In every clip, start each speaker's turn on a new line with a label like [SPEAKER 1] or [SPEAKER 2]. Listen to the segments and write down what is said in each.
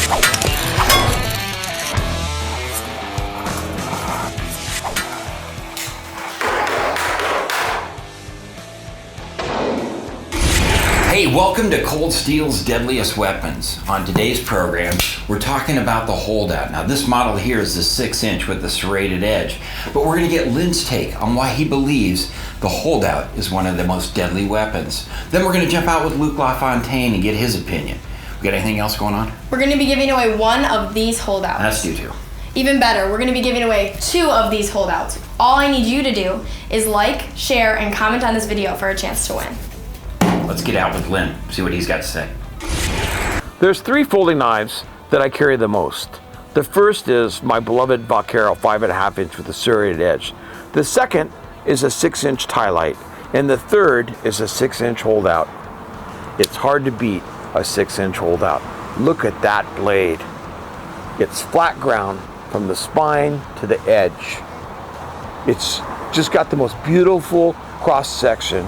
[SPEAKER 1] Hey, welcome to Cold Steel's Deadliest Weapons. On today's program, we're talking about the holdout. Now, this model here is the 6-inch with the serrated edge, but we're going to get Lynn's take on why he believes the holdout is one of the most deadly weapons. Then we're going to jump out with Luke LaFontaine and get his opinion. We got anything else going on?
[SPEAKER 2] We're going to be giving away one of these holdouts.
[SPEAKER 1] Let's do two.
[SPEAKER 2] Even better, we're going to be giving away 2 of these holdouts. All I need you to do is like, share, and comment on this video for a chance to win.
[SPEAKER 1] Let's get out with Lynn, see what he's got to say.
[SPEAKER 3] There's 3 folding knives that I carry the most. The first is my beloved Vaquero 5.5-inch with a serrated edge. The second is a 6-inch tie light. And the third is a 6-inch holdout. It's hard to beat a 6-inch holdout. Look at that blade. It's flat ground from the spine to the edge. It's just got the most beautiful cross section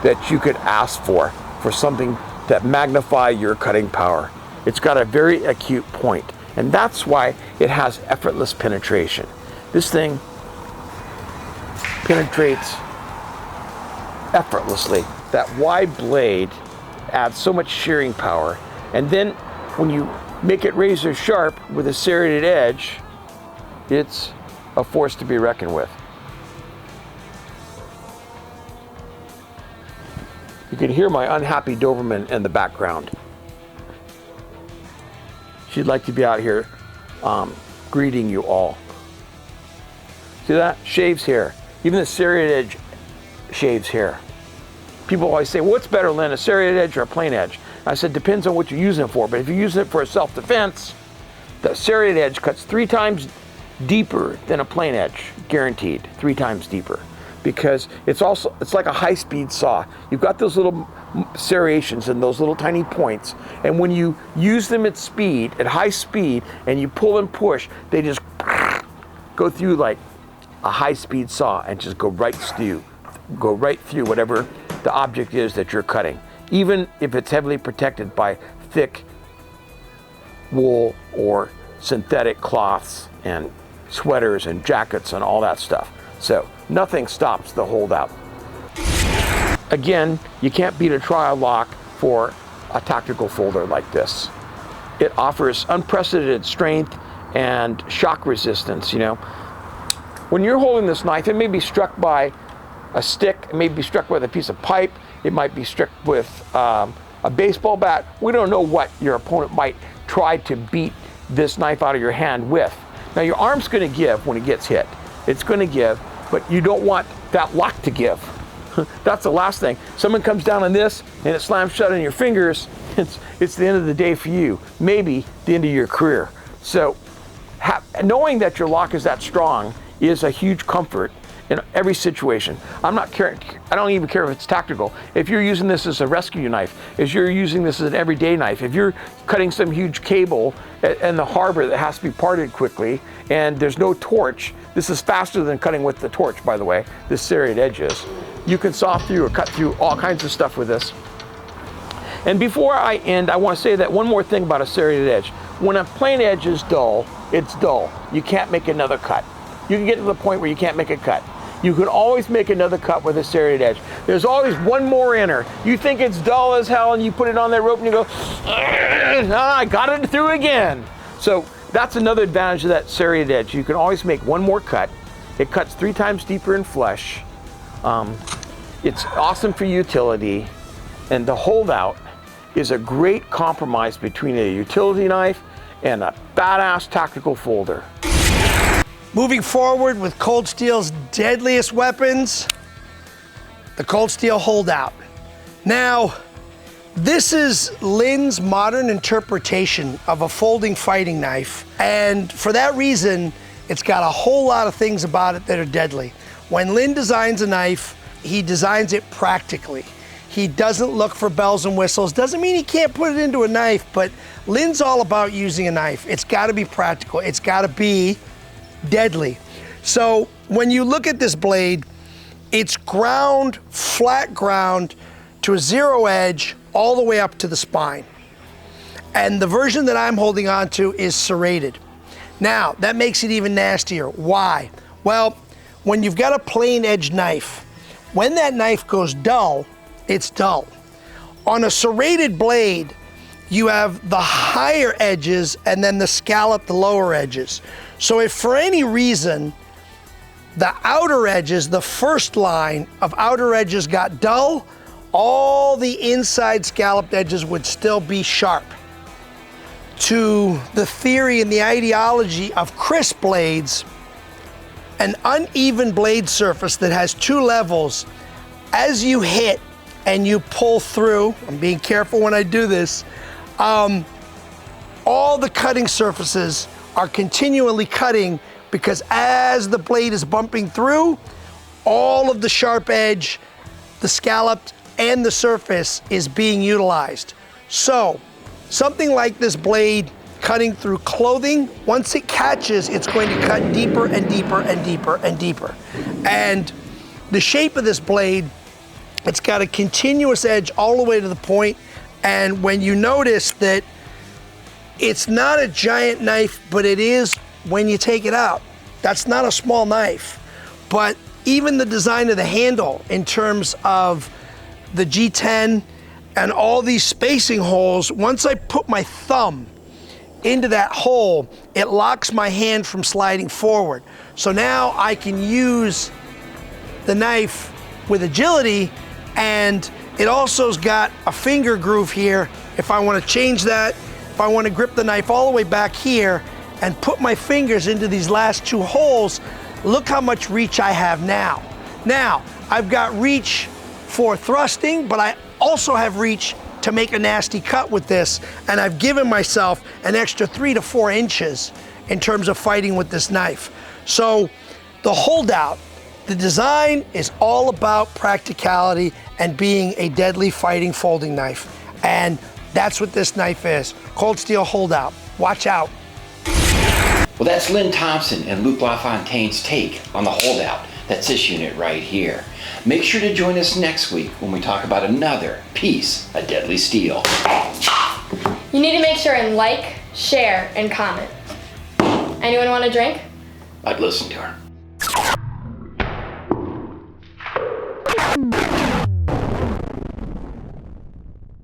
[SPEAKER 3] that you could ask for something that magnify your cutting power. It's got a very acute point, and that's why it has effortless penetration. This thing penetrates effortlessly. That wide blade adds so much shearing power, and then when you make it razor sharp with a serrated edge, it's a force to be reckoned with. You can hear my unhappy Doberman in the background. She'd like to be out here greeting you all. See that? Shaves hair. Even the serrated edge shaves hair. People always say, well, what's better, Lynn, a serrated edge or a plain edge? I said, depends on what you're using it for. But if you're using it for a self-defense, the serrated edge cuts 3 times deeper than a plain edge, guaranteed, 3 times deeper. Because it's like a high-speed saw. You've got those little serrations and those little tiny points, and when you use them at high speed, and you pull and push, they just go through like a high-speed saw and just go right through whatever the object is that you're cutting, even if it's heavily protected by thick wool or synthetic cloths and sweaters and jackets and all that stuff. So nothing stops the holdout. Again, you can't beat a trial lock for a tactical folder like this. It offers unprecedented strength and shock resistance, you know. When you're holding this knife, it may be struck by a stick, it may be struck with a piece of pipe, it might be struck with a baseball bat. We don't know what your opponent might try to beat this knife out of your hand with. Now your arm's gonna give when it gets hit. It's gonna give, but you don't want that lock to give. That's the last thing. Someone comes down on this and it slams shut on your fingers, it's the end of the day for you, maybe the end of your career. So knowing that your lock is that strong is a huge comfort in every situation. I don't even care if it's tactical. If you're using this as a rescue knife, if you're using this as an everyday knife, if you're cutting some huge cable in the harbor that has to be parted quickly and there's no torch, this is faster than cutting with the torch, by the way, this serrated edge is. You can saw through or cut through all kinds of stuff with this. And before I end, I want to say that one more thing about a serrated edge. When a plain edge is dull, it's dull. You can't make another cut. You can get to the point where you can't make a cut. You can always make another cut with a serrated edge. There's always one more inner. You think it's dull as hell and you put it on that rope and you go, I got it through again. So that's another advantage of that serrated edge. You can always make one more cut. It cuts 3 times deeper in flesh. It's awesome for utility, and the holdout is a great compromise between a utility knife and a badass tactical folder.
[SPEAKER 4] Moving forward with Cold Steel's deadliest weapons, the Cold Steel holdout. Now, this is Lynn's modern interpretation of a folding fighting knife, and for that reason, it's got a whole lot of things about it that are deadly. When Lynn designs a knife, he designs it practically. He doesn't look for bells and whistles. Doesn't mean he can't put it into a knife, but Lynn's all about using a knife. It's gotta be practical. It's gotta be deadly. So when you look at this blade, it's ground, flat ground to a 0 edge all the way up to the spine. And the version that I'm holding on to is serrated. Now, that makes it even nastier. Why? Well, when you've got a plain edge knife, when that knife goes dull, it's dull. On a serrated blade, you have the higher edges and then the scallop, the lower edges. So if for any reason the outer edges, the first line of outer edges got dull, all the inside scalloped edges would still be sharp. To the theory and the ideology of crisp blades, an uneven blade surface that has two levels, as you hit and you pull through, I'm being careful when I do this, all the cutting surfaces are continually cutting, because as the blade is bumping through, all of the sharp edge, the scalloped, and the surface is being utilized. So, something like this blade cutting through clothing, once it catches, it's going to cut deeper and deeper and deeper and deeper. And the shape of this blade, it's got a continuous edge all the way to the point. And when you notice that it's not a giant knife, but it is when you take it out. That's not a small knife. But even the design of the handle in terms of the G10 and all these spacing holes, once I put my thumb into that hole, it locks my hand from sliding forward. So now I can use the knife with agility, and it also's got a finger groove here. If I want to change that, if I want to grip the knife all the way back here and put my fingers into these last two holes, look how much reach I have now. Now, I've got reach for thrusting, but I also have reach to make a nasty cut with this, and I've given myself an extra 3 to 4 inches in terms of fighting with this knife. So the holdout, the design is all about practicality and being a deadly fighting folding knife. And that's what this knife is. Cold steel holdout. Watch out.
[SPEAKER 1] Well, that's Lynn Thompson and Luc LaFontaine's take on the holdout. That's this unit right here. Make sure to join us next week when we talk about another piece of deadly steel.
[SPEAKER 2] You need to make sure and like, share, and comment. Anyone want a drink?
[SPEAKER 1] I'd listen to her.